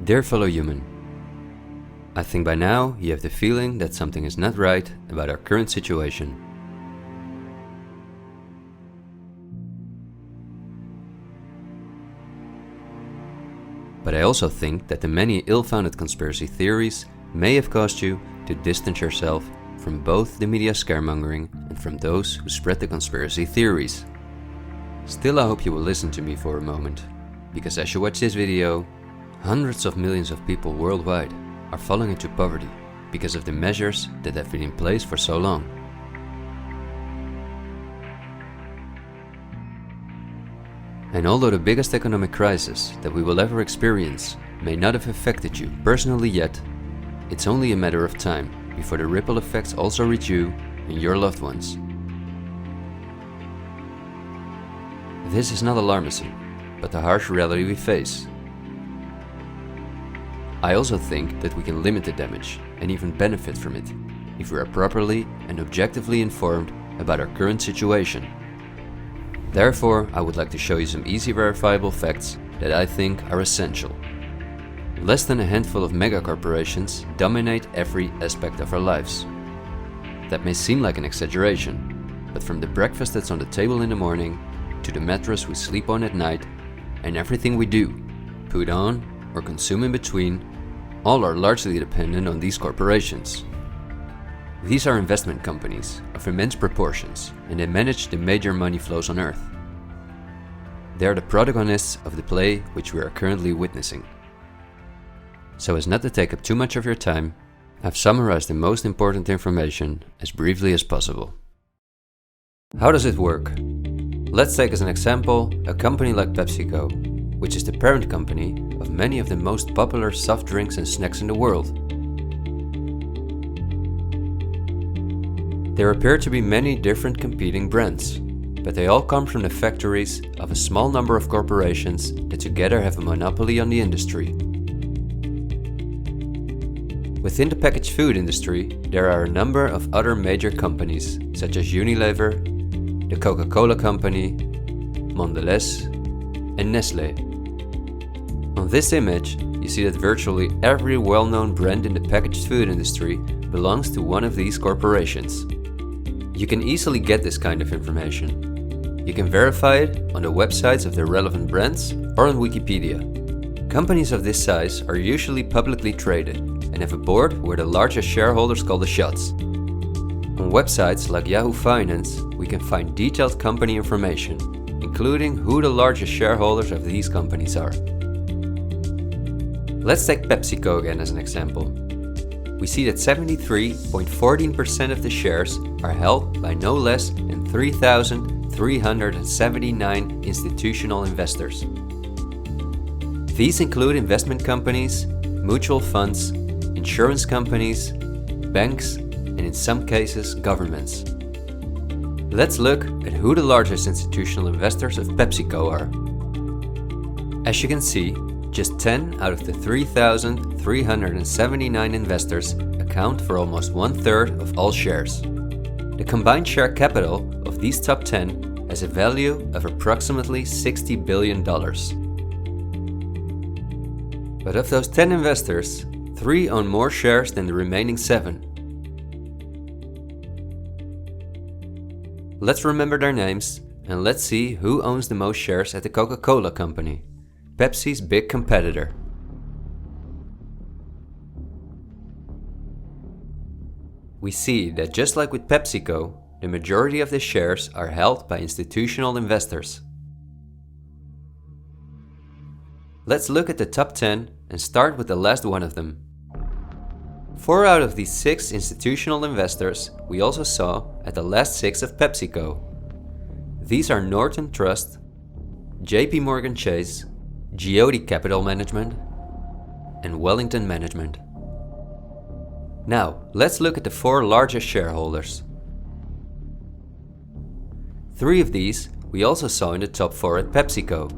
Dear fellow human, I think by now you have the feeling that something is not right about our current situation. But I also think that the many ill-founded conspiracy theories may have caused you to distance yourself from both the media scaremongering and from those who spread the conspiracy theories. Still, I hope you will listen to me for a moment, because as you watch this video, hundreds of millions of people worldwide are falling into poverty because of the measures that have been in place for so long. And although the biggest economic crisis that we will ever experience may not have affected you personally yet, it's only a matter of time before the ripple effects also reach you and your loved ones. This is not alarmism, but the harsh reality we face. I also think that we can limit the damage and even benefit from it if we are properly and objectively informed about our current situation. Therefore, I would like to show you some easy verifiable facts that I think are essential. Less than a handful of megacorporations dominate every aspect of our lives. That may seem like an exaggeration, but from the breakfast that's on the table in the morning, to the mattress we sleep on at night, and everything we do, put on, or consume in between, all are largely dependent on these corporations. These are investment companies of immense proportions, and they manage the major money flows on Earth. They are the protagonists of the play which we are currently witnessing. So as not to take up too much of your time, I've summarized the most important information as briefly as possible. How does it work? Let's take as an example a company like PepsiCo, which is the parent company of many of the most popular soft drinks and snacks in the world. There appear to be many different competing brands, but they all come from the factories of a small number of corporations that together have a monopoly on the industry. Within the packaged food industry, there are a number of other major companies such as Unilever, the Coca-Cola Company, Mondelez, and Nestlé. On this image, you see that virtually every well-known brand in the packaged food industry belongs to one of these corporations. You can easily get this kind of information. You can verify it on the websites of the relevant brands or on Wikipedia. Companies of this size are usually publicly traded and have a board where the largest shareholders call the shots. On websites like Yahoo Finance, we can find detailed company information, including who the largest shareholders of these companies are. Let's take PepsiCo again as an example. We see that 73.14% of the shares are held by no less than 3,379 institutional investors. These include investment companies, mutual funds, insurance companies, banks, and in some cases, governments. Let's look at who the largest institutional investors of PepsiCo are. As you can see, just 10 out of the 3,379 investors account for almost 1/3 of all shares. The combined share capital of these top 10 has a value of approximately $60 billion. But of those 10 investors, 3 own more shares than the remaining 7. Let's remember their names and let's see who owns the most shares at the Coca-Cola Company, Pepsi's big competitor. We see that just like with PepsiCo, the majority of the shares are held by institutional investors. Let's look at the top 10 and start with the last one of them. 4 out of these 6 institutional investors we also saw at the last 6 of PepsiCo. These are Norton Trust, JP Morgan Chase, Geode Capital Management, and Wellington Management. Now, let's look at the 4 largest shareholders. 3 of these we also saw in the top 4 at PepsiCo.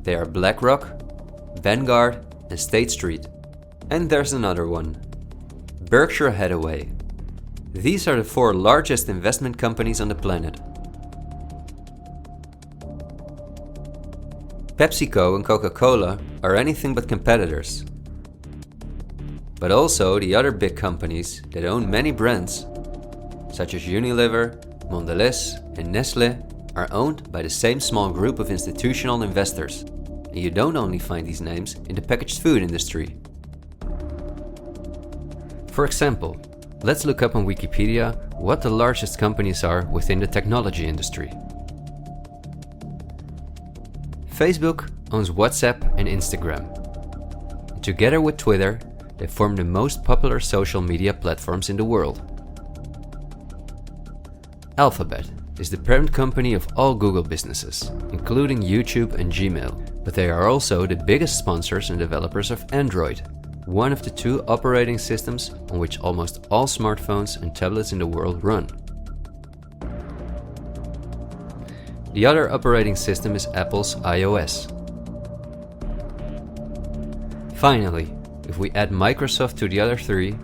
They are BlackRock, Vanguard, and State Street. And there's another one, Berkshire Hathaway. These are the 4 largest investment companies on the planet. PepsiCo and Coca-Cola are anything but competitors. But also the other big companies that own many brands, such as Unilever, Mondelez and Nestlé, are owned by the same small group of institutional investors. And you don't only find these names in the packaged food industry. For example, let's look up on Wikipedia what the largest companies are within the technology industry. Facebook owns WhatsApp and Instagram. Together with Twitter, they form the most popular social media platforms in the world. Alphabet is the parent company of all Google businesses, including YouTube and Gmail, but they are also the biggest sponsors and developers of Android, one of the two operating systems on which almost all smartphones and tablets in the world run. The other operating system is Apple's iOS. Finally, if we add Microsoft to the other three,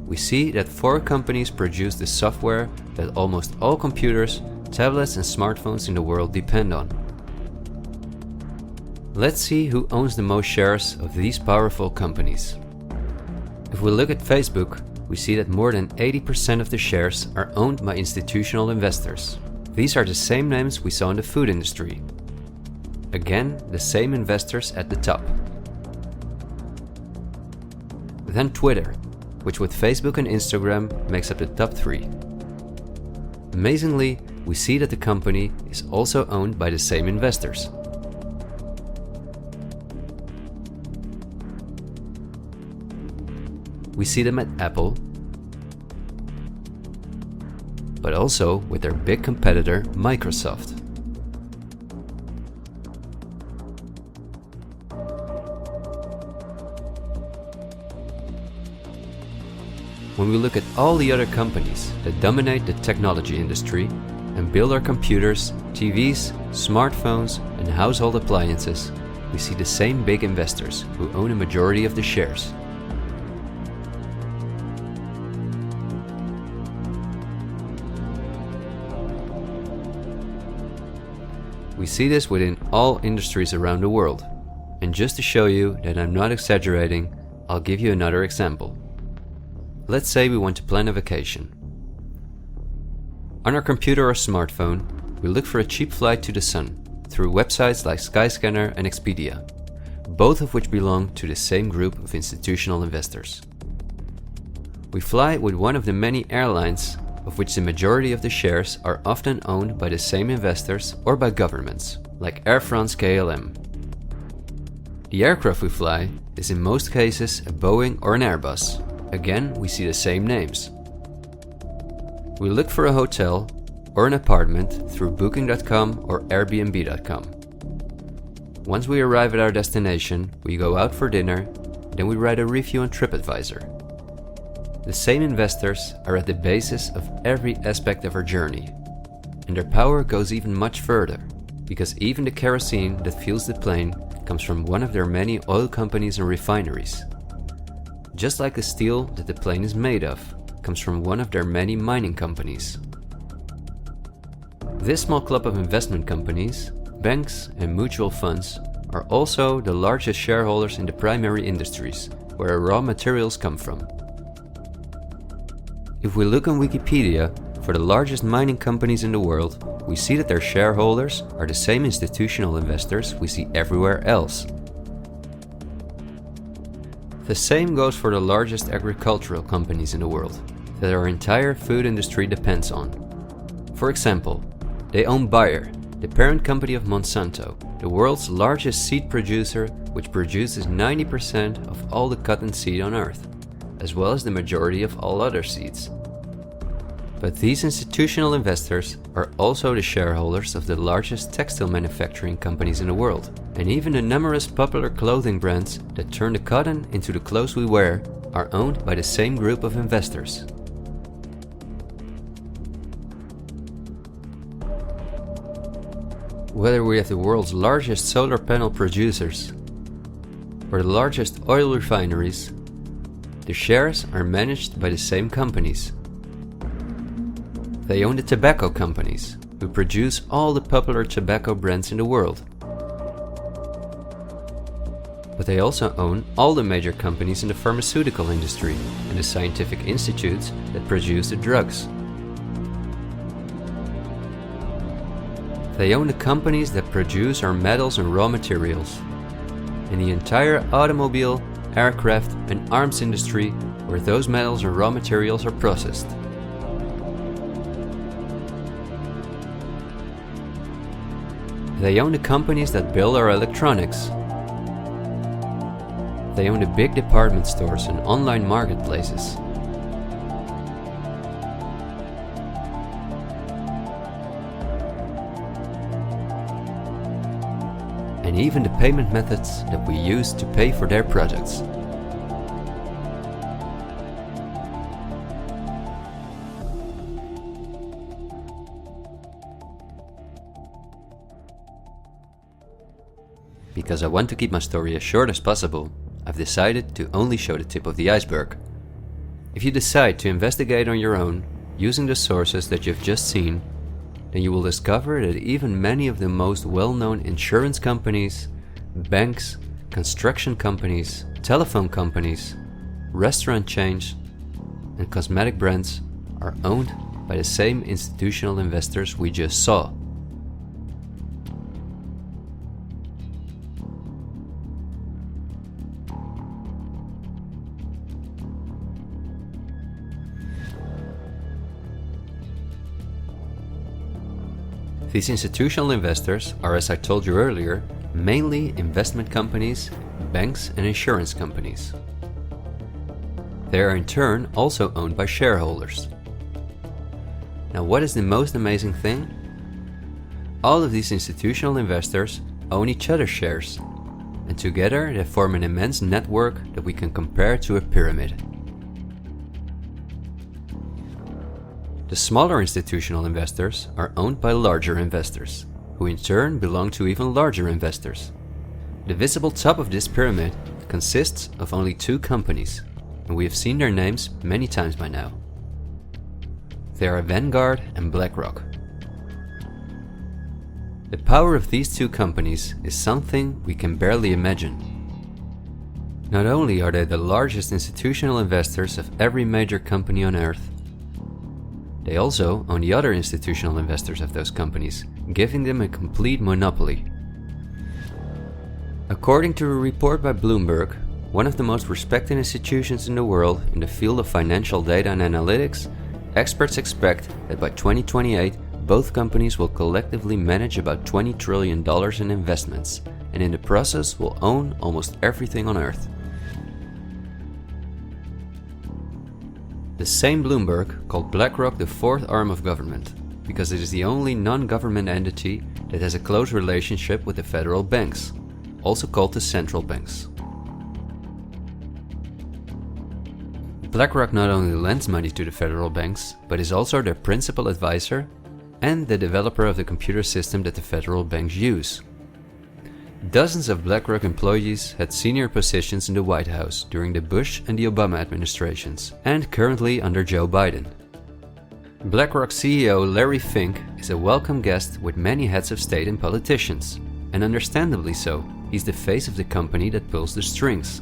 we see that 4 companies produce the software that almost all computers, tablets and smartphones in the world depend on. Let's see who owns the most shares of these powerful companies. If we look at Facebook, we see that more than 80% of the shares are owned by institutional investors. These are the same names we saw in the food industry. Again, the same investors at the top. Then Twitter, which with Facebook and Instagram makes up the top 3. Amazingly, we see that the company is also owned by the same investors. We see them at Apple, but also with their big competitor Microsoft. When we look at all the other companies that dominate the technology industry and build our computers, TVs, smartphones and household appliances, we see the same big investors who own a majority of the shares. We see this within all industries around the world. And just to show you that I'm not exaggerating, I'll give you another example. Let's say we want to plan a vacation. On our computer or smartphone, we look for a cheap flight to the sun through websites like Skyscanner and Expedia, both of which belong to the same group of institutional investors. We fly with one of the many airlines, of which the majority of the shares are often owned by the same investors or by governments, like Air France-KLM. The aircraft we fly is in most cases a Boeing or an Airbus. Again, we see the same names. We look for a hotel or an apartment through Booking.com or Airbnb.com. Once we arrive at our destination, we go out for dinner, then we write a review on TripAdvisor. The same investors are at the basis of every aspect of our journey, and their power goes even much further, because even the kerosene that fuels the plane comes from one of their many oil companies and refineries. Just like the steel that the plane is made of comes from one of their many mining companies. This small club of investment companies, banks and mutual funds are also the largest shareholders in the primary industries, where raw materials come from. If we look on Wikipedia for the largest mining companies in the world, we see that their shareholders are the same institutional investors we see everywhere else. The same goes for the largest agricultural companies in the world that our entire food industry depends on. For example, they own Bayer, the parent company of Monsanto, the world's largest seed producer, which produces 90% of all the cotton seed on Earth, as well as the majority of all other seeds. But these institutional investors are also the shareholders of the largest textile manufacturing companies in the world, and even the numerous popular clothing brands that turn the cotton into the clothes we wear are owned by the same group of investors. Whether we have the world's largest solar panel producers or the largest oil refineries, the shares are managed by the same companies. They own the tobacco companies, who produce all the popular tobacco brands in the world. But they also own all the major companies in the pharmaceutical industry and the scientific institutes that produce the drugs. They own the companies that produce our metals and raw materials, and the entire automobile, aircraft and arms industry where those metals and raw materials are processed. They own the companies that build our electronics. They own the big department stores and online marketplaces. And even the payment methods that we use to pay for their products. Because I want to keep my story as short as possible, I've decided to only show the tip of the iceberg. If you decide to investigate on your own, using the sources that you've just seen, then you will discover that even many of the most well-known insurance companies, banks, construction companies, telephone companies, restaurant chains, and cosmetic brands are owned by the same institutional investors we just saw. These institutional investors are, as I told you earlier, mainly investment companies, banks and insurance companies. They are in turn also owned by shareholders. Now, what is the most amazing thing? All of these institutional investors own each other's shares, and together they form an immense network that we can compare to a pyramid. The smaller institutional investors are owned by larger investors, who in turn belong to even larger investors. The visible top of this pyramid consists of only two companies, and we have seen their names many times by now. They are Vanguard and BlackRock. The power of these two companies is something we can barely imagine. Not only are they the largest institutional investors of every major company on Earth, they also own the other institutional investors of those companies, giving them a complete monopoly. According to a report by Bloomberg, one of the most respected institutions in the world in the field of financial data and analytics, experts expect that by 2028, both companies will collectively manage about $20 trillion in investments, and in the process will own almost everything on Earth. The same Bloomberg called BlackRock the fourth arm of government, because it is the only non-government entity that has a close relationship with the federal banks, also called the central banks. BlackRock not only lends money to the federal banks, but is also their principal advisor and the developer of the computer system that the federal banks use. Dozens of BlackRock employees had senior positions in the White House during the Bush and the Obama administrations, and currently under Joe Biden. BlackRock CEO Larry Fink is a welcome guest with many heads of state and politicians, and understandably so. He's the face of the company that pulls the strings.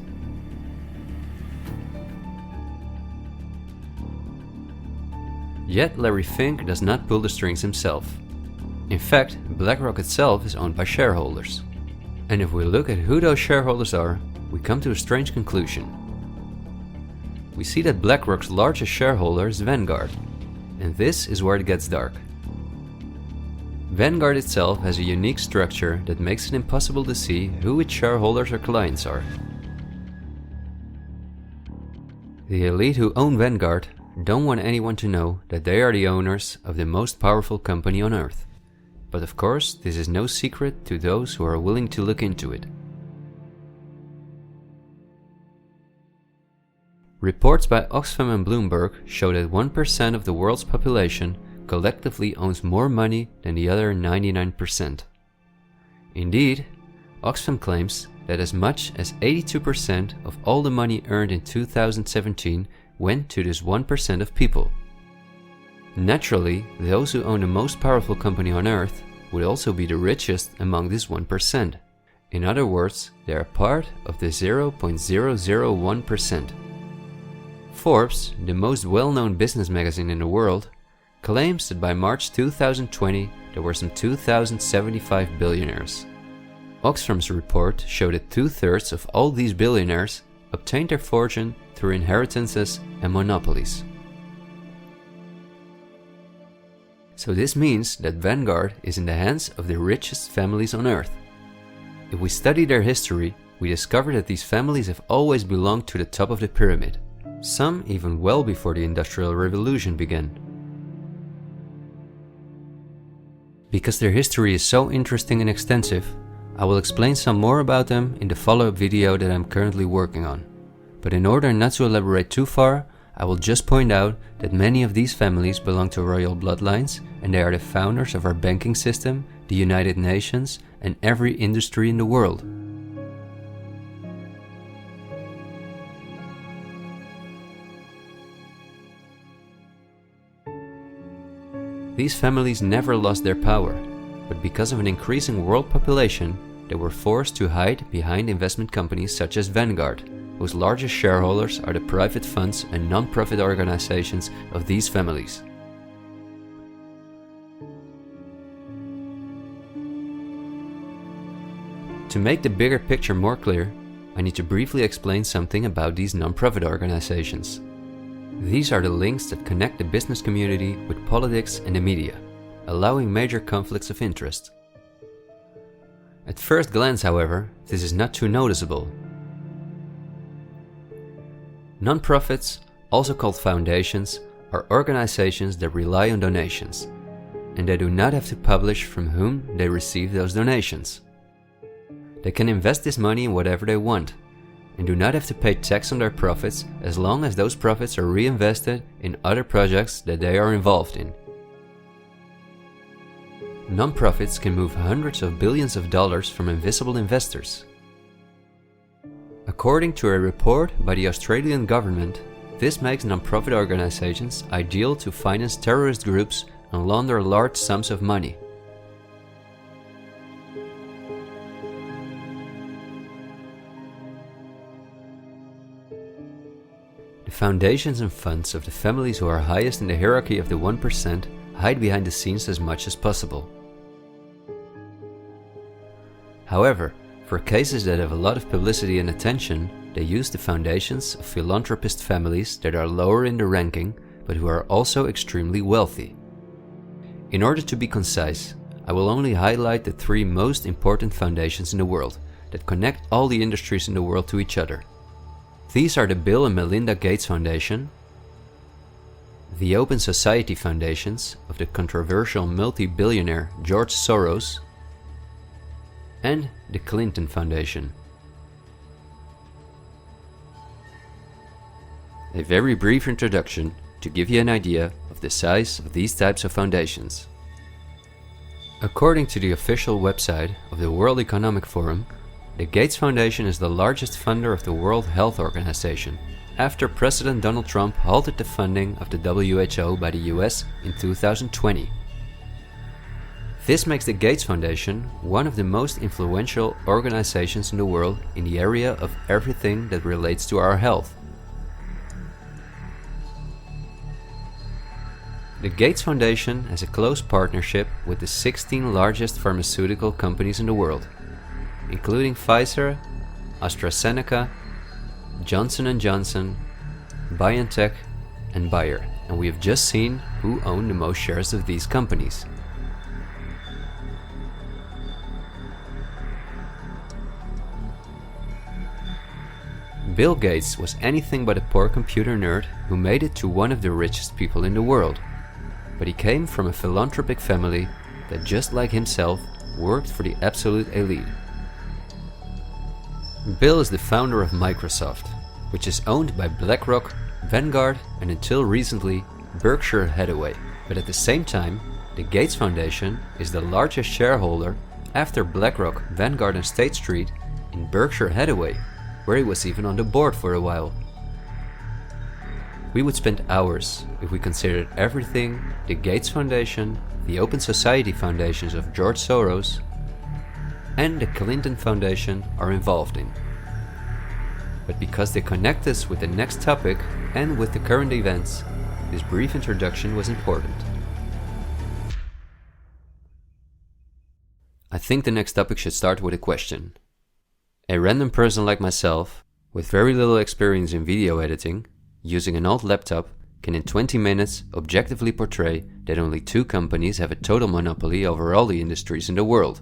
Yet Larry Fink does not pull the strings himself. In fact, BlackRock itself is owned by shareholders. And if we look at who those shareholders are, we come to a strange conclusion. We see that BlackRock's largest shareholder is Vanguard, and this is where it gets dark. Vanguard itself has a unique structure that makes it impossible to see who its shareholders or clients are. The elite who own Vanguard don't want anyone to know that they are the owners of the most powerful company on Earth. But of course, this is no secret to those who are willing to look into it. Reports by Oxfam and Bloomberg show that 1% of the world's population collectively owns more money than the other 99%. Indeed, Oxfam claims that as much as 82% of all the money earned in 2017 went to this 1% of people. Naturally, those who own the most powerful company on Earth would also be the richest among this 1%. In other words, they are part of the 0.001%. Forbes, the most well-known business magazine in the world, claims that by March 2020 there were some 2,075 billionaires. Oxfam's report showed that 2/3 of all these billionaires obtained their fortune through inheritances and monopolies. So this means that Vanguard is in the hands of the richest families on earth. If we study their history, we discover that these families have always belonged to the top of the pyramid, some even well before the Industrial Revolution began. Because their history is so interesting and extensive, I will explain some more about them in the follow-up video that I'm currently working on. But in order not to elaborate too far, I will just point out that many of these families belong to royal bloodlines, and they are the founders of our banking system, the United Nations, and every industry in the world. These families never lost their power, but because of an increasing world population, they were forced to hide behind investment companies such as Vanguard, whose largest shareholders are the private funds and non-profit organizations of these families. To make the bigger picture more clear, I need to briefly explain something about these non-profit organizations. These are the links that connect the business community with politics and the media, allowing major conflicts of interest. At first glance, however, this is not too noticeable. Non-profits, also called foundations, are organizations that rely on donations, and they do not have to publish from whom they receive those donations. They can invest this money in whatever they want, and do not have to pay tax on their profits as long as those profits are reinvested in other projects that they are involved in. Non-profits can move hundreds of billions of dollars from invisible investors. According to a report by the Australian government, this makes non-profit organizations ideal to finance terrorist groups and launder large sums of money. The foundations and funds of the families who are highest in the hierarchy of the 1% hide behind the scenes as much as possible. However, for cases that have a lot of publicity and attention, they use the foundations of philanthropist families that are lower in the ranking, but who are also extremely wealthy. In order to be concise, I will only highlight the 3 most important foundations in the world that connect all the industries in the world to each other. These are the Bill and Melinda Gates Foundation, the Open Society Foundations of the controversial multi-billionaire George Soros, and the Clinton Foundation. A very brief introduction to give you an idea of the size of these types of foundations. According to the official website of the World Economic Forum, the Gates Foundation is the largest funder of the World Health Organization, after President Donald Trump halted the funding of the WHO by the US in 2020. This makes the Gates Foundation one of the most influential organizations in the world in the area of everything that relates to our health. The Gates Foundation has a close partnership with the 16 largest pharmaceutical companies in the world, including Pfizer, AstraZeneca, Johnson & Johnson, BioNTech, and Bayer, and we have just seen who own the most shares of these companies. Bill Gates was anything but a poor computer nerd who made it to one of the richest people in the world, but he came from a philanthropic family that, just like himself, worked for the absolute elite. Bill is the founder of Microsoft, which is owned by BlackRock, Vanguard, and until recently Berkshire Hathaway. But at the same time, the Gates Foundation is the largest shareholder after BlackRock, Vanguard, and State Street in Berkshire Hathaway, where he was even on the board for a while. We would spend hours if we considered everything the Gates Foundation, the Open Society Foundations of George Soros, and the Clinton Foundation are involved in. But because they connect us with the next topic and with the current events, this brief introduction was important. I think the next topic should start with a question. A random person like myself, with very little experience in video editing, using an old laptop, can in 20 minutes objectively portray that only 2 companies have a total monopoly over all the industries in the world.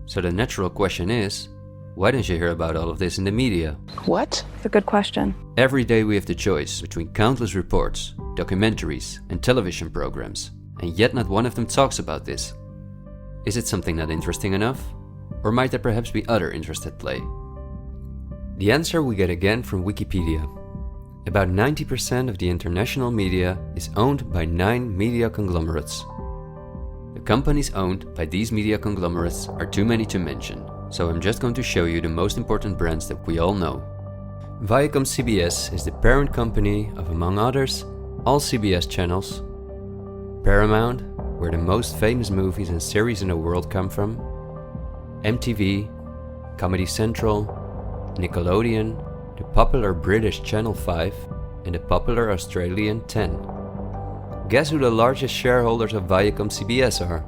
So the natural question is, why don't you hear about all of this in the media? What? It's a good question. Every day we have the choice between countless reports, documentaries, and television programs, and yet not one of them talks about this. Is it something not interesting enough? Or might there perhaps be other interests at play? The answer we get again from Wikipedia. About 90% of the international media is owned by 9 media conglomerates. The companies owned by these media conglomerates are too many to mention, so I'm just going to show you the most important brands that we all know. Viacom CBS is the parent company of, among others, all CBS channels, Paramount, where the most famous movies and series in the world come from, MTV, Comedy Central, Nickelodeon, the popular British Channel 5, and the popular Australian 10. Guess who the largest shareholders of Viacom CBS are?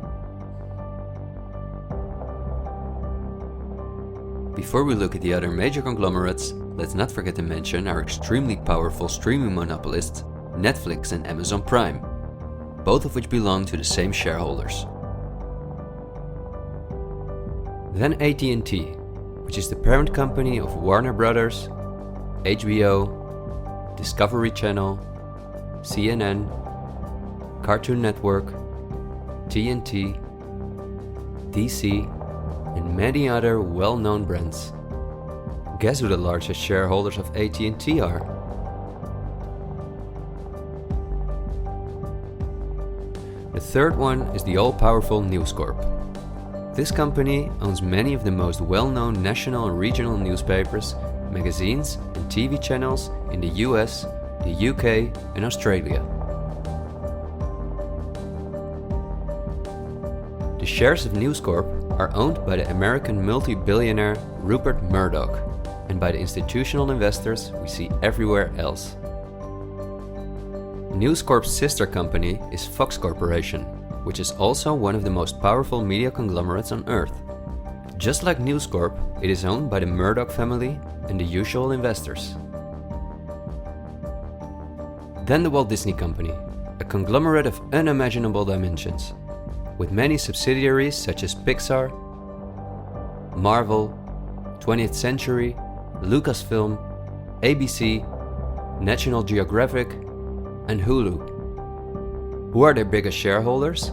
Before we look at the other major conglomerates, let's not forget to mention our extremely powerful streaming monopolists, Netflix and Amazon Prime, both of which belong to the same shareholders. Then AT&T, which is the parent company of Warner Brothers, HBO, Discovery Channel, CNN, Cartoon Network, TNT, DC, and many other well-known brands. Guess who the largest shareholders of AT&T are? The third one is the all-powerful News Corp. This company owns many of the most well-known national and regional newspapers, magazines, and TV channels in the US, the UK, and Australia. The shares of News Corp are owned by the American multi-billionaire Rupert Murdoch and by the institutional investors we see everywhere else. News Corp's sister company is Fox Corporation, which is also one of the most powerful media conglomerates on Earth. Just like News Corp, it is owned by the Murdoch family and the usual investors. Then the Walt Disney Company, a conglomerate of unimaginable dimensions, with many subsidiaries such as Pixar, Marvel, 20th Century, Lucasfilm, ABC, National Geographic, and Hulu. Who are their biggest shareholders?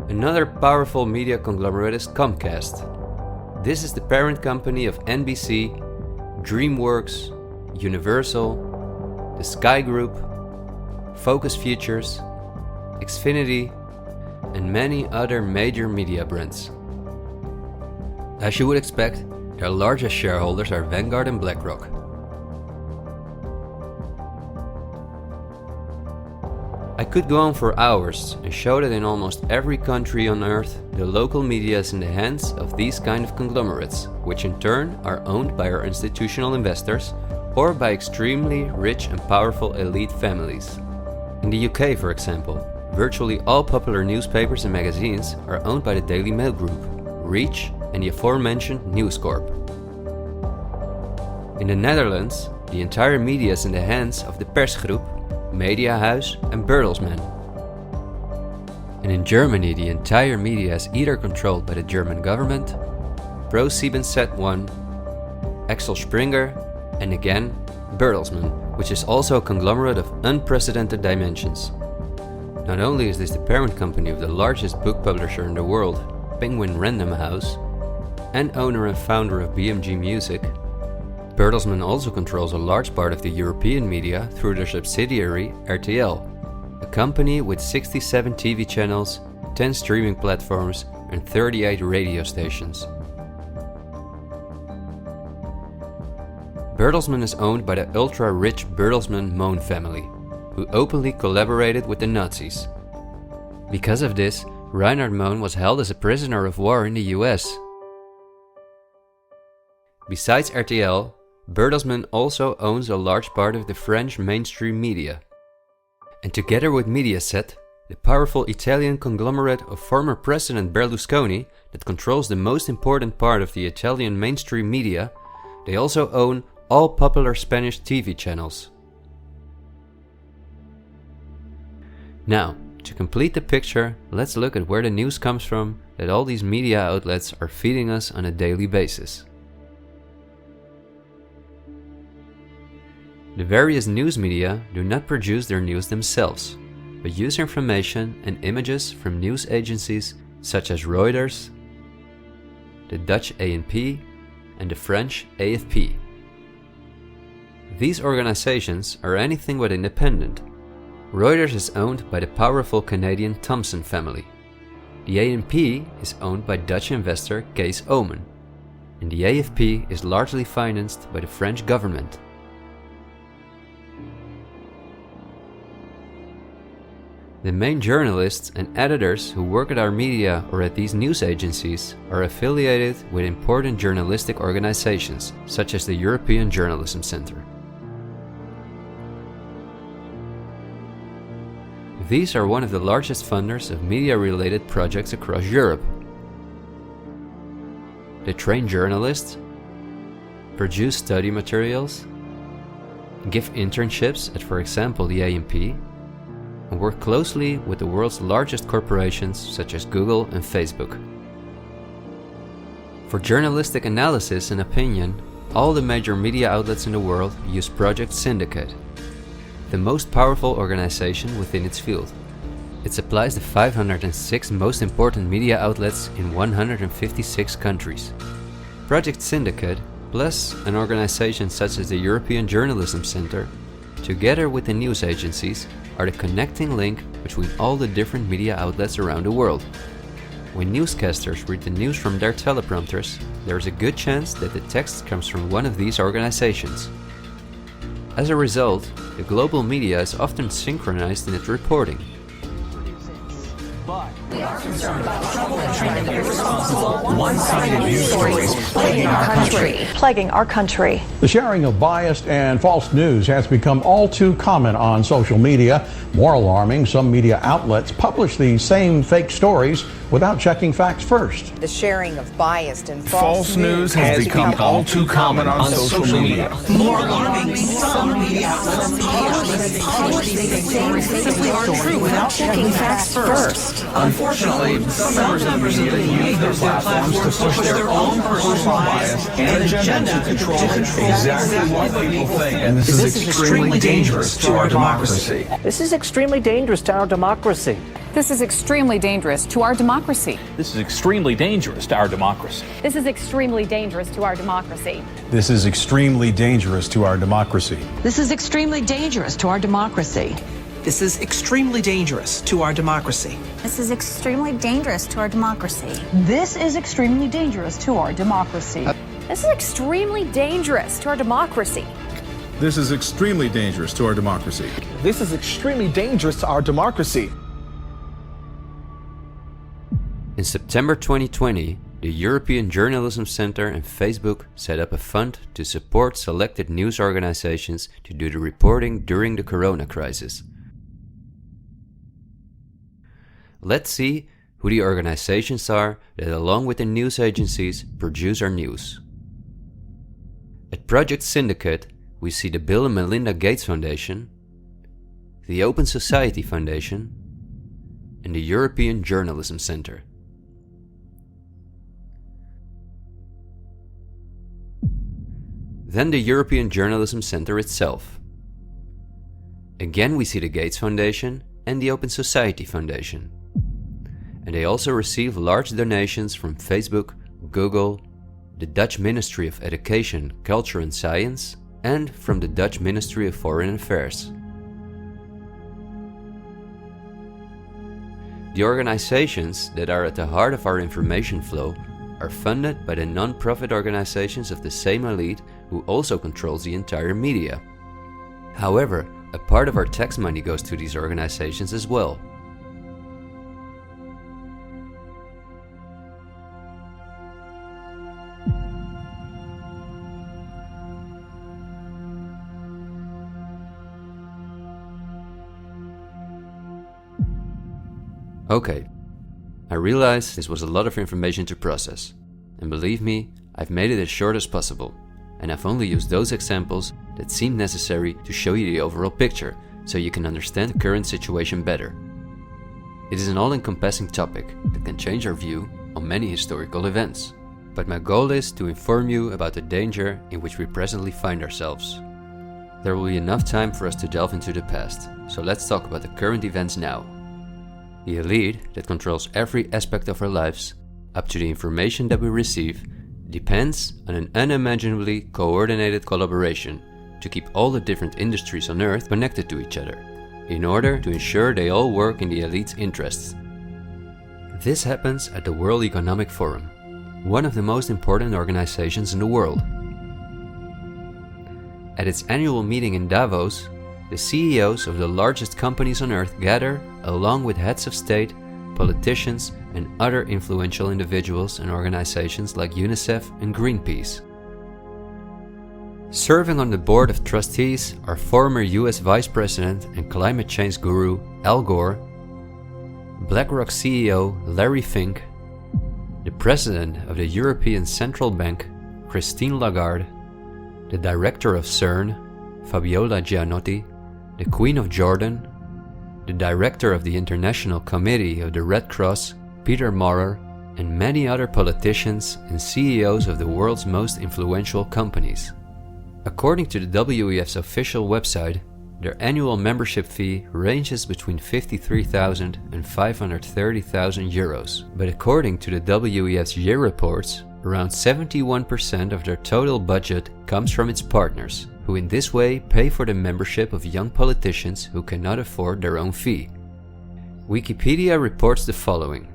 Another powerful media conglomerate is Comcast. This is the parent company of NBC, DreamWorks, Universal, the Sky Group, Focus Features, Xfinity, and many other major media brands. As you would expect, their largest shareholders are Vanguard and BlackRock. I could go on for hours and show that in almost every country on Earth, the local media is in the hands of these kind of conglomerates, which in turn are owned by our institutional investors or by extremely rich and powerful elite families. In the UK, for example, virtually all popular newspapers and magazines are owned by the Daily Mail Group, Reach, and the aforementioned News Corp. In the Netherlands, the entire media is in the hands of the Persgroep, Mediahuis, and Bertelsmann. And in Germany, the entire media is either controlled by the German government, ProSiebenSat.1, Axel Springer, and again, Bertelsmann, which is also a conglomerate of unprecedented dimensions. Not only is this the parent company of the largest book publisher in the world, Penguin Random House, and owner and founder of BMG Music, Bertelsmann also controls a large part of the European media through their subsidiary RTL, a company with 67 TV channels, 10 streaming platforms, and 38 radio stations. Bertelsmann is owned by the ultra-rich Bertelsmann-Mohn family, who openly collaborated with the Nazis. Because of this, Reinhard Mohn was held as a prisoner of war in the US. Besides RTL, Bertelsmann also owns a large part of the French mainstream media. And together with Mediaset, the powerful Italian conglomerate of former President Berlusconi that controls the most important part of the Italian mainstream media, they also own all popular Spanish TV channels. Now, to complete the picture, let's look at where the news comes from that all these media outlets are feeding us on a daily basis. The various news media do not produce their news themselves, but use information and images from news agencies such as Reuters, the Dutch ANP, and the French AFP. These organizations are anything but independent. Reuters is owned by the powerful Canadian Thomson family. The ANP is owned by Dutch investor Kees Omen, and the AFP is largely financed by the French government. The main journalists and editors who work at our media or at these news agencies are affiliated with important journalistic organizations, such as the European Journalism Centre. These are one of the largest funders of media-related projects across Europe. They train journalists, produce study materials, give internships at, for example, the ANP, and work closely with the world's largest corporations such as Google and Facebook. For journalistic analysis and opinion, all the major media outlets in the world use Project Syndicate, the most powerful organization within its field. It supplies the 506 most important media outlets in 156 countries. Project Syndicate, plus an organization such as the European Journalism Centre, together with the news agencies, are the connecting link between all the different media outlets around the world. When newscasters read the news from their teleprompters, there is a good chance that the text comes from one of these organizations. As a result, the global media is often synchronized in its reporting. We are concerned about the trouble and trend of irresponsible, one-sided news stories plaguing our country. The sharing of biased and false news has become all too common on social media. More alarming, some media outlets publish these same fake stories without checking facts first. The sharing of biased and false news has become all too common on social media. More alarming, some media outlets publish these stories simply aren't true without checking facts first. Unfortunately, some members of the media use their platforms to push their own personal bias and agenda to control exactly what people think. And this is extremely dangerous to our democracy. This is extremely dangerous to our democracy. This is extremely dangerous to our democracy. This is extremely dangerous to our democracy. This is extremely dangerous to our democracy. This is extremely dangerous to our democracy. This is extremely dangerous to our democracy. This is extremely dangerous to our democracy. This is extremely dangerous to our democracy. This is extremely dangerous to our democracy. This is extremely dangerous to our democracy. This is extremely dangerous to our democracy. This is extremely dangerous to our democracy. In September 2020, the European Journalism Centre and Facebook set up a fund to support selected news organizations to do the reporting during the corona crisis. Let's see who the organizations are that, along with the news agencies, produce our news. At Project Syndicate, we see the Bill and Melinda Gates Foundation, the Open Society Foundation, and the European Journalism Centre. Then the European Journalism Centre itself. Again we see the Gates Foundation and the Open Society Foundation. And they also receive large donations from Facebook, Google, the Dutch Ministry of Education, Culture and Science, and from the Dutch Ministry of Foreign Affairs. The organizations that are at the heart of our information flow are funded by the non-profit organizations of the same elite who also controls the entire media. However, a part of our tax money goes to these organizations as well. Okay, I realize this was a lot of information to process, and believe me, I've made it as short as possible, and I've only used those examples that seem necessary to show you the overall picture, so you can understand the current situation better. It is an all-encompassing topic that can change our view on many historical events, but my goal is to inform you about the danger in which we presently find ourselves. There will be enough time for us to delve into the past, so let's talk about the current events now. The elite that controls every aspect of our lives, up to the information that we receive, depends on an unimaginably coordinated collaboration to keep all the different industries on Earth connected to each other, in order to ensure they all work in the elite's interests. This happens at the World Economic Forum, one of the most important organizations in the world. At its annual meeting in Davos, the CEOs of the largest companies on Earth gather along with heads of state, politicians, and other influential individuals and organizations like UNICEF and Greenpeace. Serving on the board of trustees are former US Vice President and climate change guru Al Gore, BlackRock CEO Larry Fink, the President of the European Central Bank Christine Lagarde, the Director of CERN Fabiola Gianotti, the Queen of Jordan, the Director of the International Committee of the Red Cross Peter Maurer, and many other politicians and CEOs of the world's most influential companies. According to the WEF's official website, their annual membership fee ranges between 53,000 and 530,000 euros. But according to the WEF's year reports, around 71% of their total budget comes from its partners, who in this way pay for the membership of young politicians who cannot afford their own fee. Wikipedia reports the following.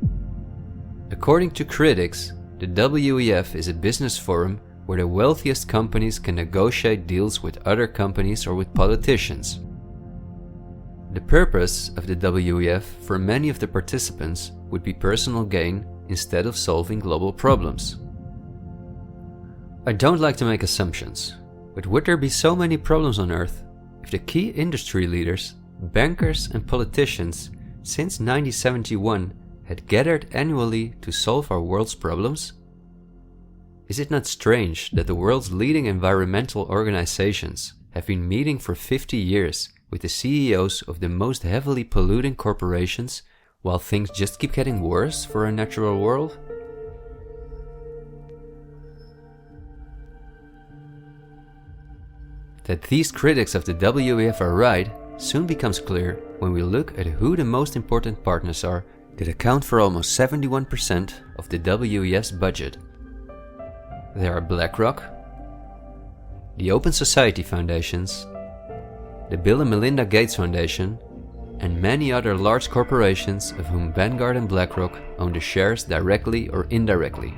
According to critics, the WEF is a business forum where the wealthiest companies can negotiate deals with other companies or with politicians. The purpose of the WEF for many of the participants would be personal gain instead of solving global problems. I don't like to make assumptions, but would there be so many problems on Earth if the key industry leaders, bankers and politicians since 1971 had gathered annually to solve our world's problems? Is it not strange that the world's leading environmental organizations have been meeting for 50 years with the CEOs of the most heavily polluting corporations while things just keep getting worse for our natural world? That these critics of the WEF are right soon becomes clear when we look at who the most important partners are that account for almost 71% of the WEF's budget. There are BlackRock, the Open Society Foundations, the Bill and Melinda Gates Foundation, and many other large corporations of whom Vanguard and BlackRock own the shares directly or indirectly.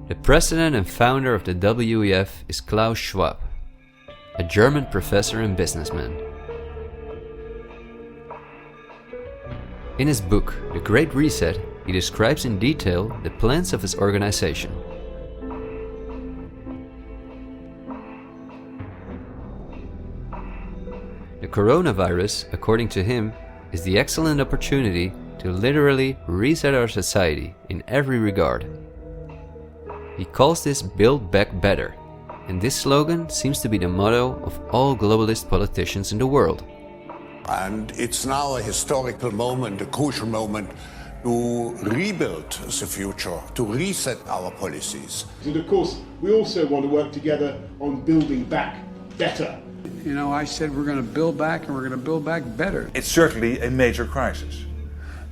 The president and founder of the WEF is Klaus Schwab, a German professor and businessman. In his book, The Great Reset, he describes in detail the plans of his organization. The coronavirus, according to him, is the excellent opportunity to literally reset our society in every regard. He calls this Build Back Better, and this slogan seems to be the motto of all globalist politicians in the world. And it's now a historical moment, a crucial moment, to rebuild the future, to reset our policies. And of course, we also want to work together on building back better. You know, I said we're going to build back and we're going to build back better. It's certainly a major crisis,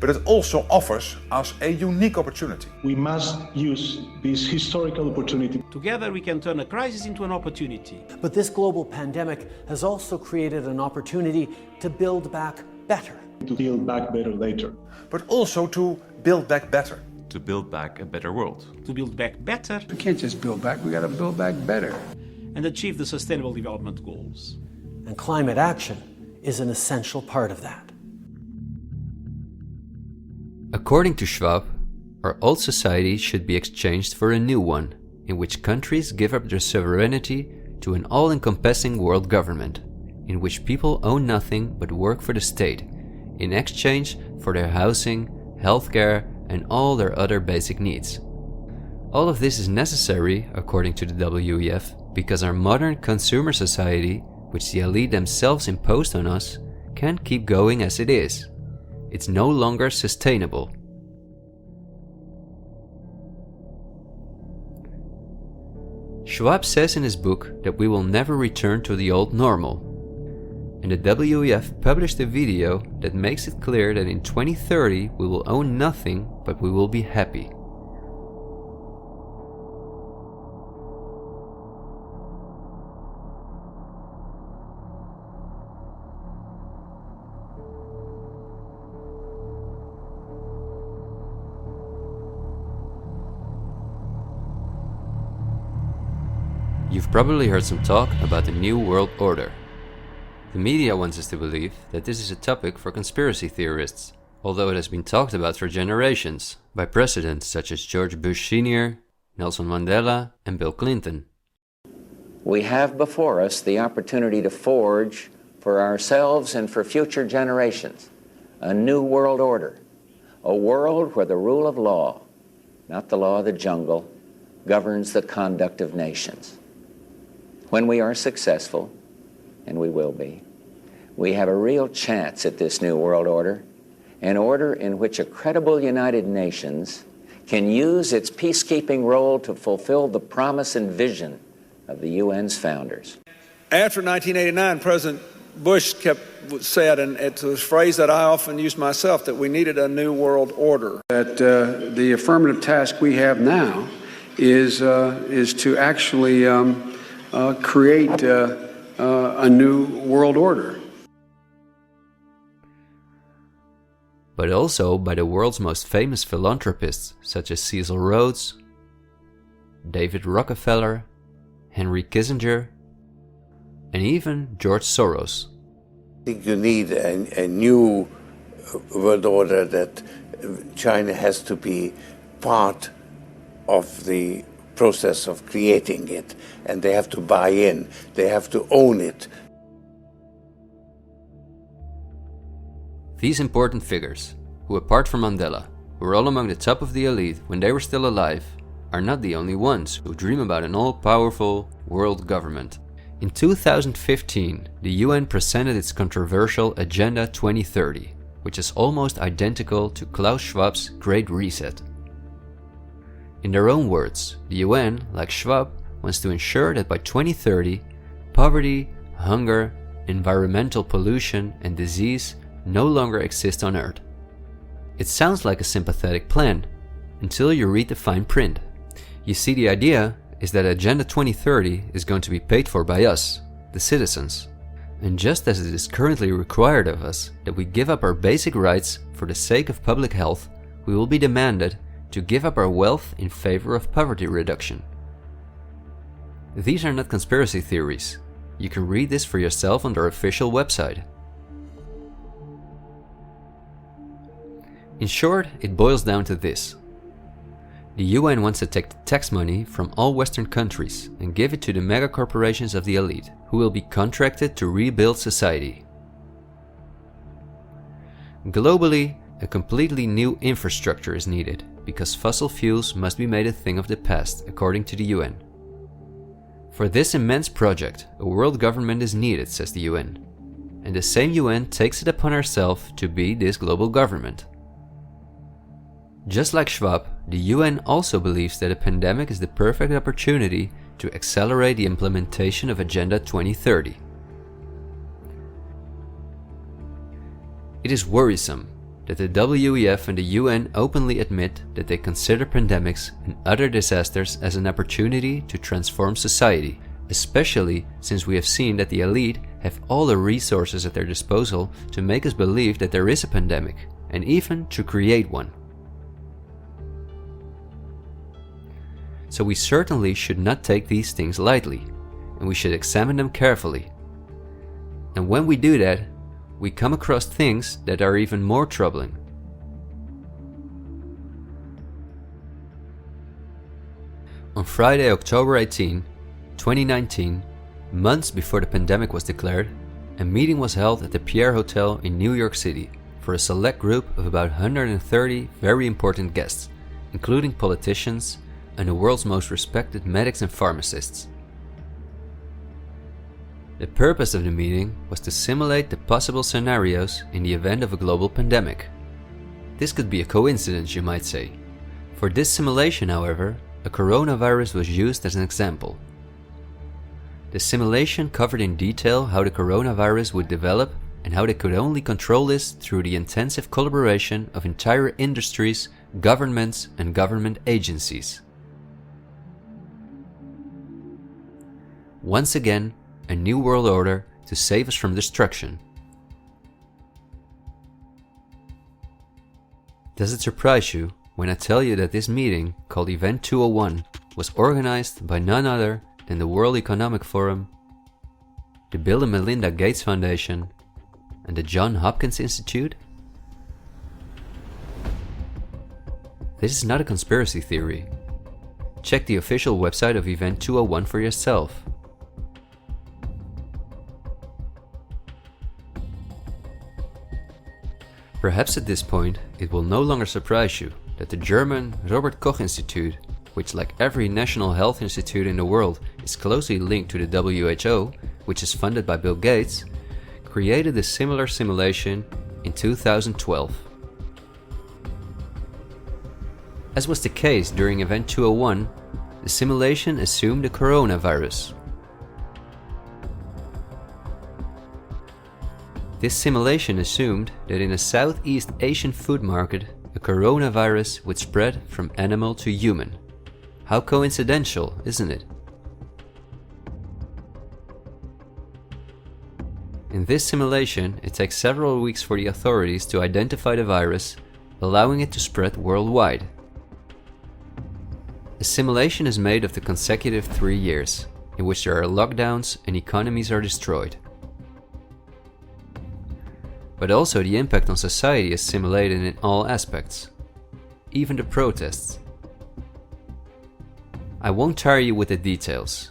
but it also offers us a unique opportunity. We must use this historical opportunity. Together we can turn a crisis into an opportunity. But this global pandemic has also created an opportunity to build back better. To build back better later. But also to build back better. To build back a better world. To build back better. We can't just build back, we got to build back better. And achieve the Sustainable Development Goals. And climate action is an essential part of that. According to Schwab, our old society should be exchanged for a new one, in which countries give up their sovereignty to an all-encompassing world government, in which people own nothing but work for the state, in exchange for their housing, healthcare, and all their other basic needs. All of this is necessary, according to the WEF, because our modern consumer society, which the elite themselves imposed on us, can't keep going as it is. It's no longer sustainable. Schwab says in his book that we will never return to the old normal. And the WEF published a video that makes it clear that in 2030 we will own nothing, but we will be happy. You've probably heard some talk about the New World Order. The media wants us to believe that this is a topic for conspiracy theorists, although it has been talked about for generations by presidents such as George Bush Sr., Nelson Mandela, and Bill Clinton. We have before us the opportunity to forge for ourselves and for future generations a new world order, a world where the rule of law, not the law of the jungle, governs the conduct of nations. When we are successful, and we will be, we have a real chance at this new world order, an order in which a credible United Nations can use its peacekeeping role to fulfill the promise and vision of the UN's founders. After 1989, President Bush said, and it's a phrase that I often use myself, that we needed a new world order. That the affirmative task we have now is to actually create a new world order. But also by the world's most famous philanthropists such as Cecil Rhodes, David Rockefeller, Henry Kissinger, and even George Soros. I think you need a new world order, that China has to be part of the process of creating it, and they have to buy in, they have to own it. These important figures, who apart from Mandela, were all among the top of the elite when they were still alive, are not the only ones who dream about an all-powerful world government. In 2015, the UN presented its controversial Agenda 2030, which is almost identical to Klaus Schwab's Great Reset. In their own words, the UN, like Schwab, wants to ensure that by 2030, poverty, hunger, environmental pollution, and disease no longer exist on Earth. It sounds like a sympathetic plan, until you read the fine print. You see, the idea is that Agenda 2030 is going to be paid for by us, the citizens. And just as it is currently required of us that we give up our basic rights for the sake of public health, we will be demanded to give up our wealth in favor of poverty reduction. These are not conspiracy theories. You can read this for yourself on their official website. In short, it boils down to this. The UN wants to take the tax money from all Western countries and give it to the mega corporations of the elite, who will be contracted to rebuild society. Globally, a completely new infrastructure is needed, because fossil fuels must be made a thing of the past, according to the UN. For this immense project, a world government is needed, says the UN. And the same UN takes it upon herself to be this global government. Just like Schwab, the UN also believes that a pandemic is the perfect opportunity to accelerate the implementation of Agenda 2030. It is worrisome that the WEF and the UN openly admit that they consider pandemics and other disasters as an opportunity to transform society, especially since we have seen that the elite have all the resources at their disposal to make us believe that there is a pandemic, and even to create one. So we certainly should not take these things lightly, and we should examine them carefully. And when we do that, we come across things that are even more troubling. On Friday, October 18, 2019, months before the pandemic was declared, a meeting was held at the Pierre Hotel in New York City for a select group of about 130 very important guests, including politicians and the world's most respected medics and pharmacists. The purpose of the meeting was to simulate the possible scenarios in the event of a global pandemic. This could be a coincidence, you might say. For this simulation, however, a coronavirus was used as an example. The simulation covered in detail how the coronavirus would develop and how they could only control this through the intensive collaboration of entire industries, governments, and government agencies. Once again, a new world order to save us from destruction. Does it surprise you when I tell you that this meeting, called Event 201, was organized by none other than the World Economic Forum, the Bill and Melinda Gates Foundation, and the Johns Hopkins Institute? This is not a conspiracy theory. Check the official website of Event 201 for yourself. Perhaps at this point, it will no longer surprise you that the German Robert Koch Institute, which like every national health institute in the world is closely linked to the WHO, which is funded by Bill Gates, created a similar simulation in 2012. As was the case during Event 201, the simulation assumed the coronavirus. This simulation assumed that in a Southeast Asian food market, a coronavirus would spread from animal to human. How coincidental, isn't it? In this simulation, it takes several weeks for the authorities to identify the virus, allowing it to spread worldwide. The simulation is made of the consecutive 3 years, in which there are lockdowns and economies are destroyed. But also the impact on society is simulated in all aspects, even the protests. I won't tire you with the details.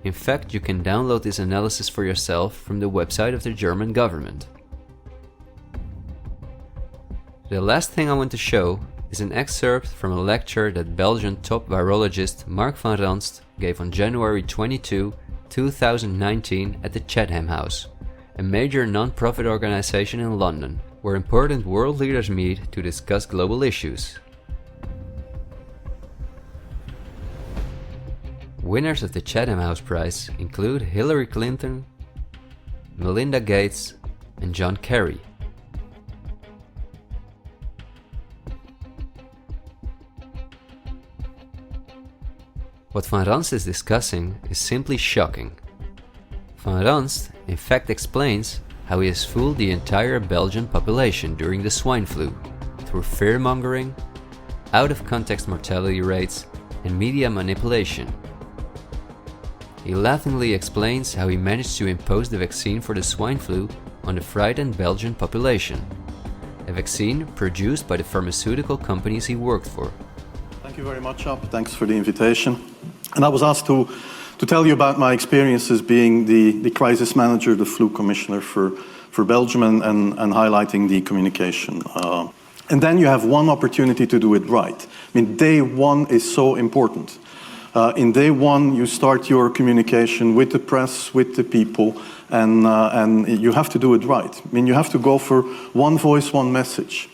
In fact, you can download this analysis for yourself from the website of the German government. The last thing I want to show is an excerpt from a lecture that Belgian top virologist Mark van Ranst gave on January 22, 2019 at the Chatham House, a major non-profit organization in London, where important world leaders meet to discuss global issues. Winners of the Chatham House Prize include Hillary Clinton, Melinda Gates, and John Kerry. What Van Ranst is discussing is simply shocking. Van Ranst in fact explains how he has fooled the entire Belgian population during the swine flu through fear-mongering, out-of-context mortality rates, and media manipulation. He laughingly explains how he managed to impose the vaccine for the swine flu on the frightened Belgian population, a vaccine produced by the pharmaceutical companies he worked for. Thank you very much, Ab. Thanks for the invitation. And I was asked to tell you about my experiences being the crisis manager, the flu commissioner for Belgium, and highlighting the communication. And then you have one opportunity to do it right. I mean, day one is so important. In day one, you start your communication with the press, with the people, and you have to do it right. I mean, you have to go for one voice, one message.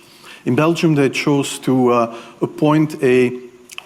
In Belgium, they chose to appoint a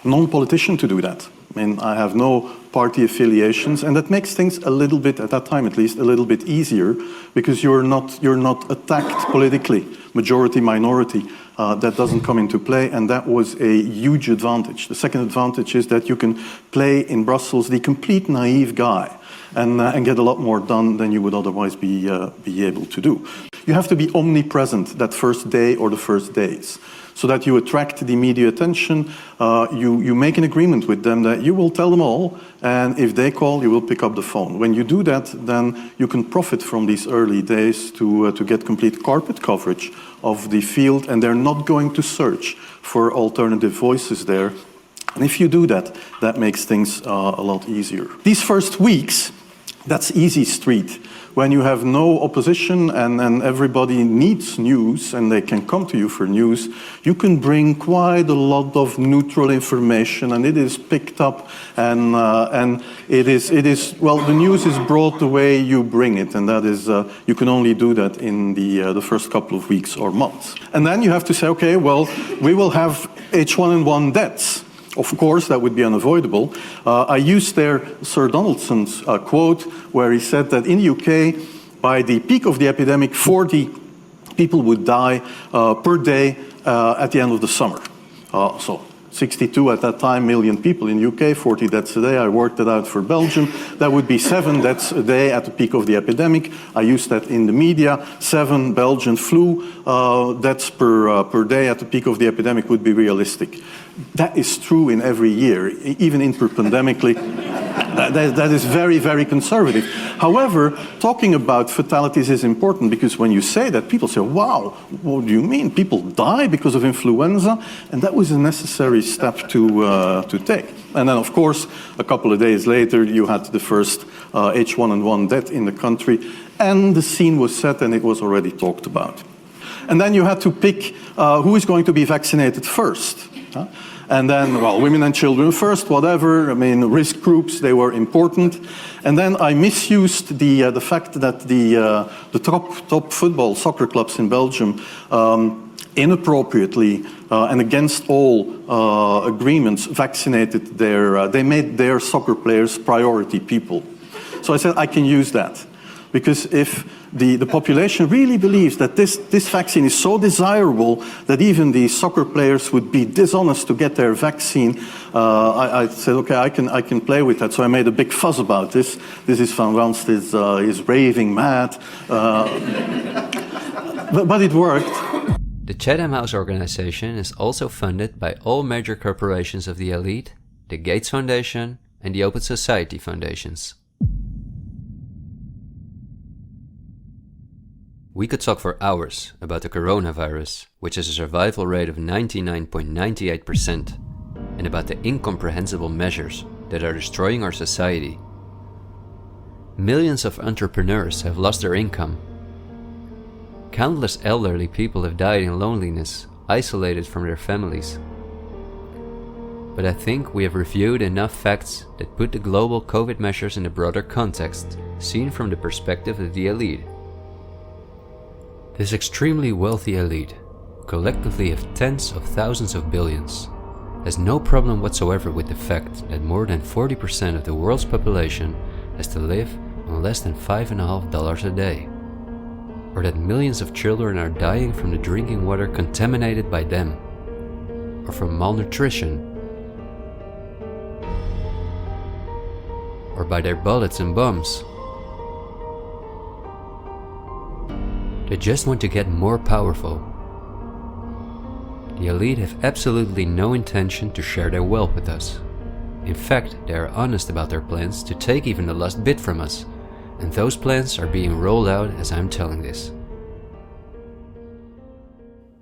non-politician to do that. I mean, I have no party affiliations, and that makes things a little bit, at that time at least, a little bit easier, because you're not attacked politically, majority, minority. That doesn't come into play, and that was a huge advantage. The second advantage is that you can play in Brussels the complete naive guy and get a lot more done than you would otherwise be able to do. You have to be omnipresent that first day or the first days, so that you attract the media attention. You make an agreement with them that you will tell them all, and if they call, you will pick up the phone. When you do that, then you can profit from these early days to get complete carpet coverage of the field, and they're not going to search for alternative voices there. And if you do that, that makes things a lot easier. These first weeks, That's easy street. When you have no opposition and everybody needs news and they can come to you for news, you can bring quite a lot of neutral information, and it is picked up, and it is well, the news is brought the way you bring it, and that is you can only do that in the first couple of weeks or months. And then you have to say, okay, well, we will have H1N1 deaths. Of course, that would be unavoidable. I used there Sir Donaldson's quote, where he said that in the UK, by the peak of the epidemic, 40 people would die per day at the end of the summer. So 62 at that time million people in the UK, 40 deaths a day. I worked it out for Belgium. That would be 7 deaths a day at the peak of the epidemic. I used that in the media. 7 Belgian flu deaths per day at the peak of the epidemic would be realistic. That is true in every year, even interpandemically. That is very, very conservative. However, talking about fatalities is important, because when you say that, people say, wow, what do you mean? People die because of influenza? And that was a necessary step to take. And then, of course, a couple of days later, you had the first H1N1 death in the country, and the scene was set and it was already talked about. And then you had to pick who is going to be vaccinated first. And then, well, women and children first, whatever. I mean, risk groups, they were important. And then I misused the fact that the top football soccer clubs in Belgium inappropriately and against all agreements vaccinated they made their soccer players priority people. So I said I can use that. Because if the population really believes that this vaccine is so desirable that even the soccer players would be dishonest to get their vaccine, I said, okay, I can play with that. So I made a big fuss about this. This is Van Ranst is raving mad. But it worked. The Chatham House organization is also funded by all major corporations of the elite, the Gates Foundation and the Open Society Foundations. We could talk for hours about the coronavirus, which has a survival rate of 99.98%, and about the incomprehensible measures that are destroying our society. Millions of entrepreneurs have lost their income. Countless elderly people have died in loneliness, isolated from their families. But I think we have reviewed enough facts that put the global COVID measures in a broader context, seen from the perspective of the elite. This extremely wealthy elite, collectively of tens of thousands of billions, has no problem whatsoever with the fact that more than 40% of the world's population has to live on less than $5.50 a day, or that millions of children are dying from the drinking water contaminated by them, or from malnutrition, or by their bullets and bombs. They just want to get more powerful. The elite have absolutely no intention to share their wealth with us. In fact, they are honest about their plans to take even the last bit from us, and those plans are being rolled out as I'm telling this.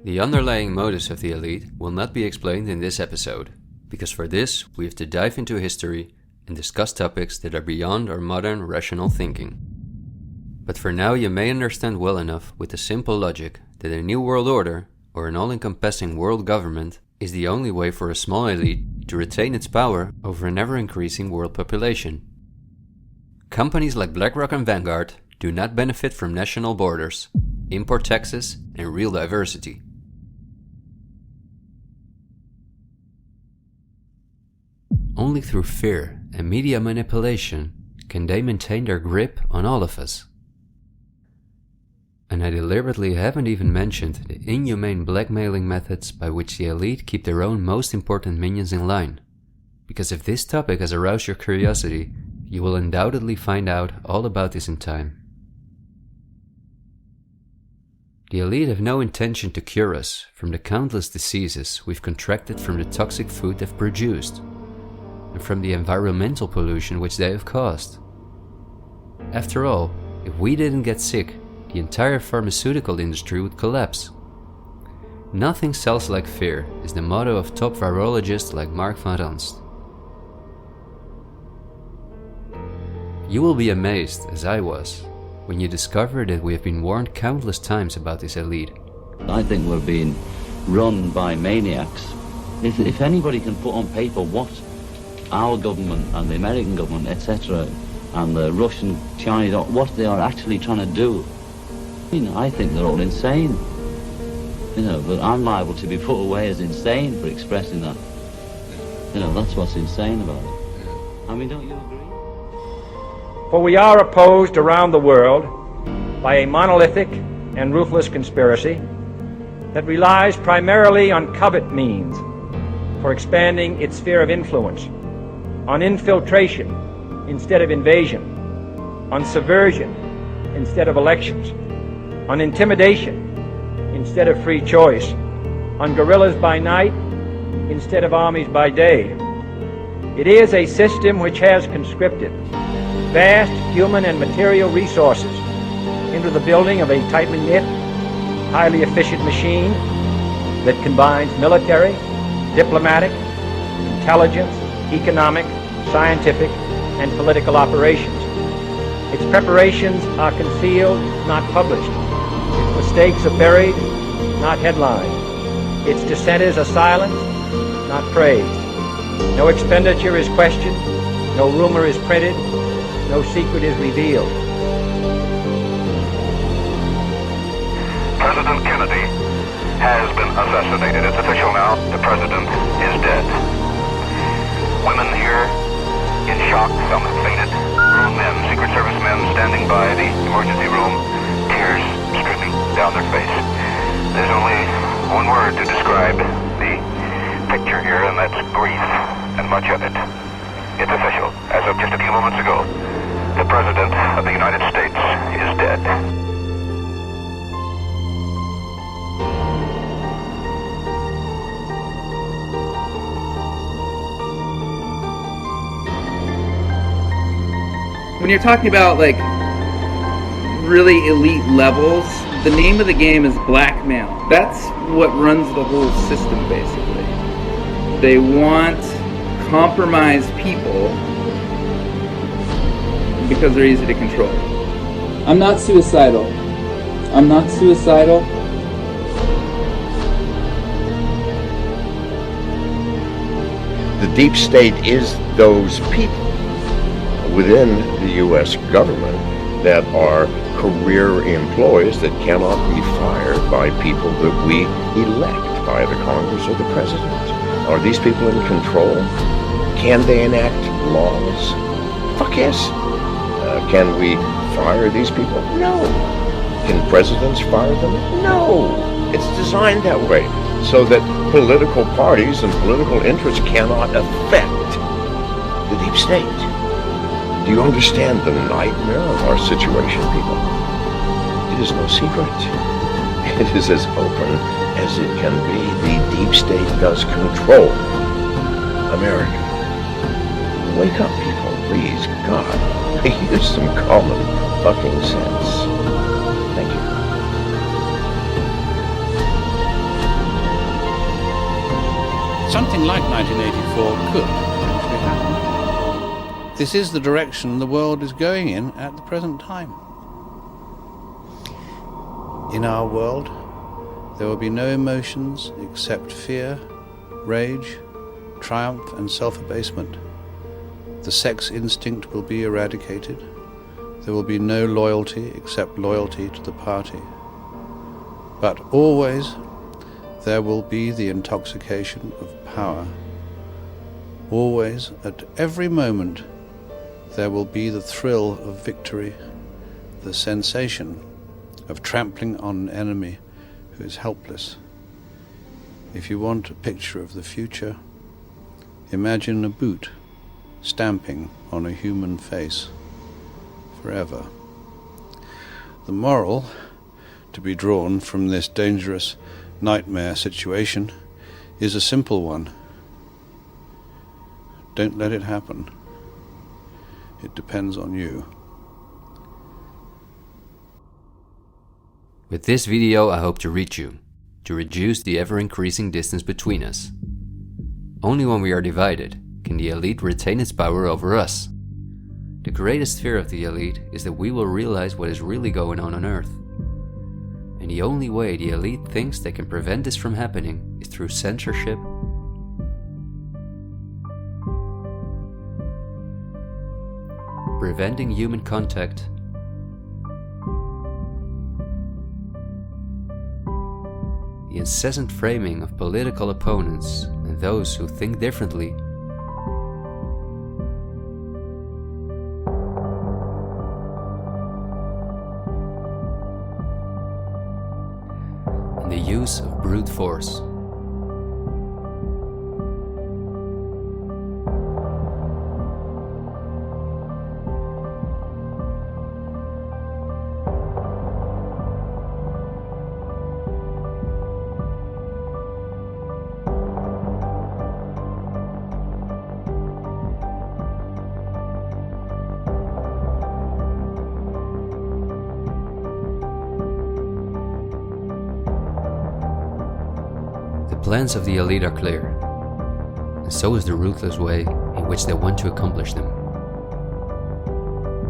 The underlying motives of the elite will not be explained in this episode, because for this we have to dive into history and discuss topics that are beyond our modern rational thinking. But for now you may understand well enough with the simple logic that a new world order, or an all-encompassing world government, is the only way for a small elite to retain its power over an ever-increasing world population. Companies like BlackRock and Vanguard do not benefit from national borders, import taxes, and real diversity. Only through fear and media manipulation can they maintain their grip on all of us. And I deliberately haven't even mentioned the inhumane blackmailing methods by which the elite keep their own most important minions in line. Because if this topic has aroused your curiosity, you will undoubtedly find out all about this in time. The elite have no intention to cure us from the countless diseases we've contracted from the toxic food they've produced, and from the environmental pollution which they have caused. After all, if we didn't get sick, the entire pharmaceutical industry would collapse. Nothing sells like fear is the motto of top virologists like Mark van Ranst. You will be amazed, as I was, when you discover that we have been warned countless times about this elite. I think we're being run by maniacs. If anybody can put on paper what our government and the American government, etc., and the Russian, Chinese, what they are actually trying to do, I think they're all insane. But I'm liable to be put away as insane for expressing that. That's what's insane about it. Don't you agree? For we are opposed around the world by a monolithic and ruthless conspiracy that relies primarily on covert means for expanding its sphere of influence, on infiltration instead of invasion, on subversion instead of elections, on intimidation instead of free choice, on guerrillas by night instead of armies by day. It is a system which has conscripted vast human and material resources into the building of a tightly knit, highly efficient machine that combines military, diplomatic, intelligence, economic, scientific, and political operations. Its preparations are concealed, not published. Its mistakes are buried, not headlined. Its dissenters are silenced, not praised. No expenditure is questioned, no rumor is printed, no secret is revealed. President Kennedy has been assassinated. It's official now. The president is dead. Women here in shock, some have fainted. Grown men, Secret Service men standing by the emergency room, tears streaming down their face. There's only one word to describe the picture here, and that's grief, and much of it. It's official. As of just a few moments ago, the President of the United States is dead. When you're talking about really elite levels, the name of the game is blackmail. That's what runs the whole system, basically. They want compromised people because they're easy to control. I'm not suicidal. I'm not suicidal. The deep state is those people within the U.S. government that are career employees that cannot be fired by people that we elect, by the Congress or the President. Are these people in control? Can they enact laws? Fuck yes. Can we fire these people? No. Can presidents fire them? No. It's designed that way so that political parties and political interests cannot affect the deep state. Do you understand the nightmare of our situation, people? It is no secret. It is as open as it can be. The deep state does control America. Wake up, people, please. God, use some common fucking sense. Thank you. Something like 1984 could actually happen. This is the direction the world is going in at the present time. In our world, there will be no emotions except fear, rage, triumph, and self-abasement. The sex instinct will be eradicated. There will be no loyalty except loyalty to the party. But always there will be the intoxication of power. Always, at every moment, there will be the thrill of victory, the sensation of trampling on an enemy who is helpless. If you want a picture of the future, imagine a boot stamping on a human face forever. The moral to be drawn from this dangerous nightmare situation is a simple one. Don't let it happen. It depends on you. With this video, I hope to reach you, to reduce the ever-increasing distance between us. Only when we are divided can the elite retain its power over us. The greatest fear of the elite is that we will realize what is really going on Earth. And the only way the elite thinks they can prevent this from happening is through censorship, preventing human contact, the incessant framing of political opponents and those who think differently, and the use of brute force. The plans of the elite are clear, and so is the ruthless way in which they want to accomplish them.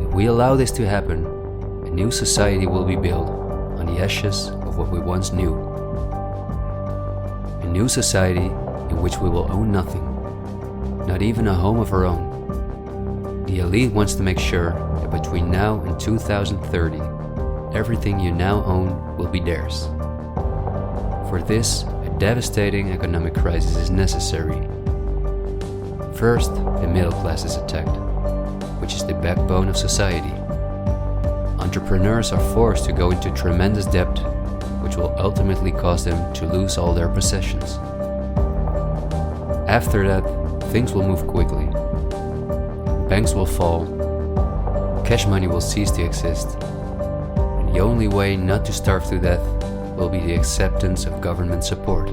If we allow this to happen, a new society will be built on the ashes of what we once knew. A new society in which we will own nothing, not even a home of our own. The elite wants to make sure that between now and 2030, everything you now own will be theirs. For this, devastating economic crisis is necessary. First, the middle class is attacked, which is the backbone of society. Entrepreneurs are forced to go into tremendous debt, which will ultimately cause them to lose all their possessions. After that, things will move quickly. Banks will fall, cash money will cease to exist, and the only way not to starve to death will be the acceptance of government support,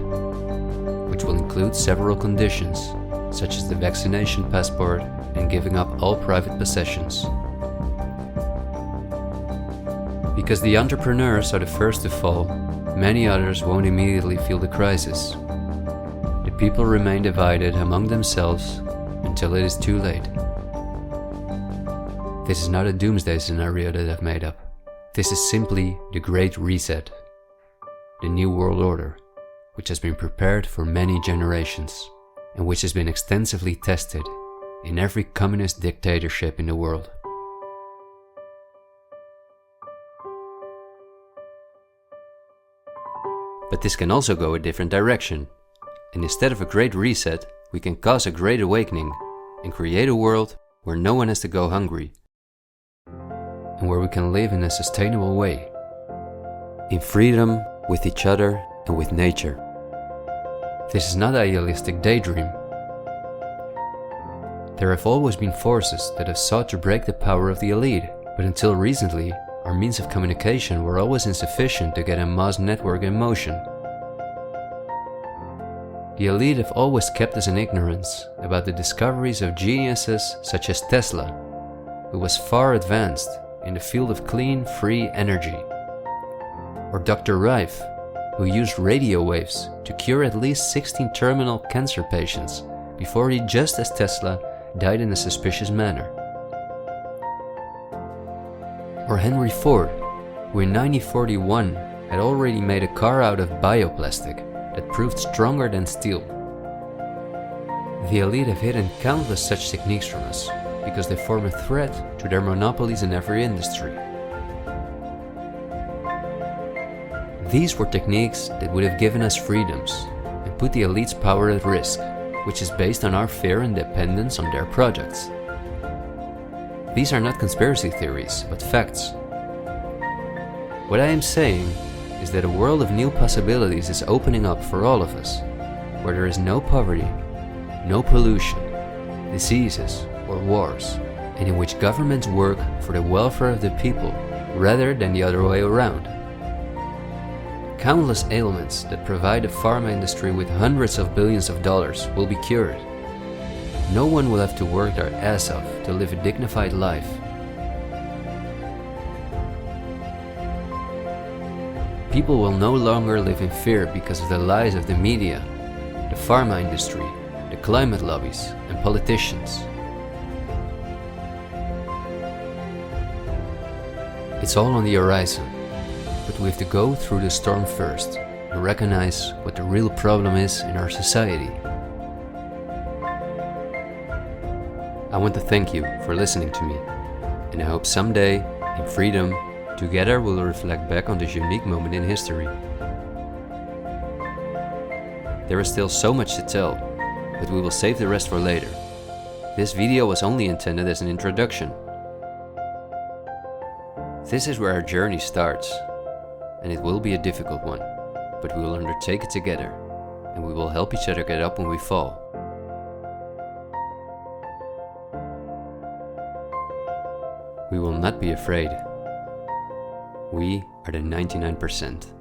which will include several conditions, such as the vaccination passport and giving up all private possessions. Because the entrepreneurs are the first to fall, many others won't immediately feel the crisis. The people remain divided among themselves until it is too late. This is not a doomsday scenario that I've made up. This is simply the Great Reset. The New World Order, which has been prepared for many generations, and which has been extensively tested in every communist dictatorship in the world. But this can also go a different direction, and instead of a great reset, we can cause a great awakening and create a world where no one has to go hungry, and where we can live in a sustainable way, in freedom, with each other and with nature. This is not an idealistic daydream. There have always been forces that have sought to break the power of the elite, but until recently, our means of communication were always insufficient to get a mass network in motion. The elite have always kept us in ignorance about the discoveries of geniuses such as Tesla, who was far advanced in the field of clean, free energy. Or Dr. Rife, who used radio waves to cure at least 16 terminal cancer patients before he, just as Tesla, died in a suspicious manner. Or Henry Ford, who in 1941 had already made a car out of bioplastic that proved stronger than steel. The elite have hidden countless such techniques from us because they form a threat to their monopolies in every industry. These were techniques that would have given us freedoms and put the elite's power at risk, which is based on our fear and dependence on their projects. These are not conspiracy theories, but facts. What I am saying is that a world of new possibilities is opening up for all of us, where there is no poverty, no pollution, diseases, or wars, and in which governments work for the welfare of the people rather than the other way around. Countless ailments that provide the pharma industry with hundreds of billions of dollars will be cured. No one will have to work their ass off to live a dignified life. People will no longer live in fear because of the lies of the media, the pharma industry, the climate lobbies, and politicians. It's all on the horizon, but we have to go through the storm first and recognize what the real problem is in our society. I want to thank you for listening to me, and I hope someday, in freedom, together we'll reflect back on this unique moment in history. There is still so much to tell, but we will save the rest for later. This video was only intended as an introduction. This is where our journey starts, and it will be a difficult one, but we will undertake it together, and we will help each other get up when we fall. We will not be afraid. We are the 99%.